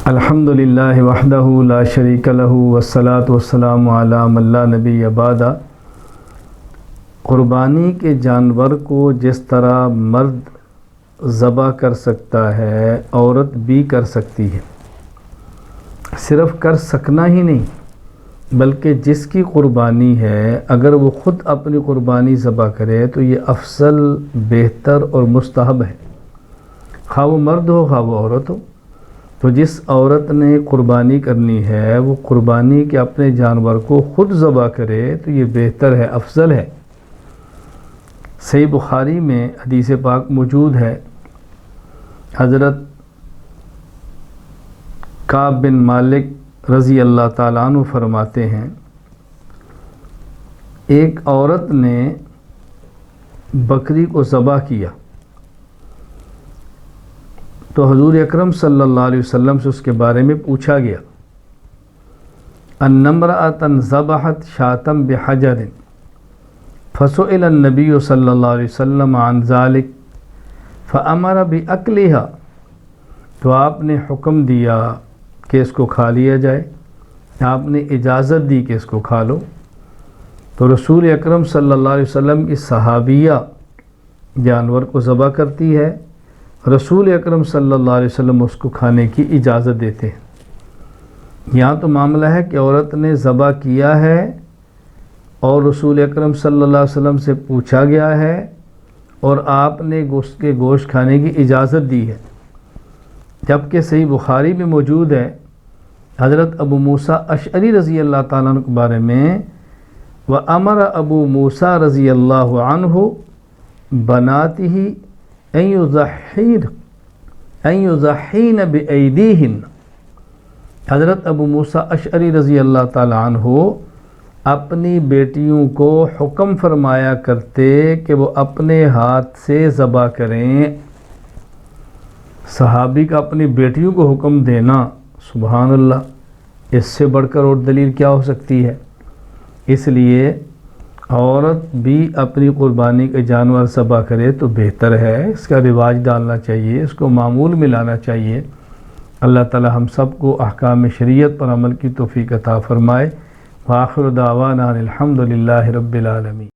الحمدللہ وحدہ لا شریک لہ والصلاۃ والسلام علی من لا نبی بعدہ۔ قربانی کے جانور کو جس طرح مرد ذبح کر سکتا ہے عورت بھی کر سکتی ہے۔ صرف کر سکنا ہی نہیں بلکہ جس کی قربانی ہے اگر وہ خود اپنی قربانی ذبح کرے تو یہ افضل، بہتر اور مستحب ہے، خواہ وہ مرد ہو خواہ وہ عورت ہو۔ تو جس عورت نے قربانی کرنی ہے وہ قربانی کے اپنے جانور کو خود ذبح کرے تو یہ بہتر ہے، افضل ہے۔ صحیح بخاری میں حدیث پاک موجود ہے، حضرت کعب بن مالک رضی اللہ تعالیٰ عنہ فرماتے ہیں، ایک عورت نے بکری کو ذبح کیا تو حضور اکرم صلی اللہ علیہ وسلم سے اس کے بارے میں پوچھا گیا، ان امرأۃ ذبحت شاۃ بحجر فسئل النبی صلی اللہ علیہ وسلم عن ذلک فامر باکلها، تو آپ نے حکم دیا کہ اس کو کھا لیا جائے، آپ نے اجازت دی کہ اس کو کھا لو۔ تو رسول اکرم صلی اللہ علیہ وسلم کی صحابیہ جانور کو ذبح کرتی ہے، رسول اکرم صلی اللہ علیہ وسلم اس کو کھانے کی اجازت دیتے ہیں۔ یہاں تو معاملہ ہے کہ عورت نے ذبح کیا ہے اور رسول اکرم صلی اللہ علیہ وسلم سے پوچھا گیا ہے اور آپ نے اس کے گوشت کھانے کی اجازت دی ہے، جبکہ صحیح بخاری میں موجود ہے حضرت ابو موسیٰ اشعری رضی اللہ تعالیٰ عنہ کے بارے میں، وَأَمَرَ ابو موسیٰ رضی اللہ عنہ بناتہ ان یضحین بایدیہن، حضرت ابو موسیٰ اشعری رضی اللہ تعالیٰ عنہ اپنی بیٹیوں کو حکم فرمایا کرتے کہ وہ اپنے ہاتھ سے ذبح کریں۔ صحابی کا اپنی بیٹیوں کو حکم دینا، سبحان اللہ، اس سے بڑھ کر اور دلیل کیا ہو سکتی ہے؟ اس لیے عورت بھی اپنی قربانی کے جانور ذبح کرے تو بہتر ہے، اس کا رواج ڈالنا چاہیے، اس کو معمول میں لانا چاہیے۔ اللہ تعالی ہم سب کو احکام شریعت پر عمل کی توفیق عطا فرمائے۔ وآخر دعوانا الحمدللہ رب العالمین۔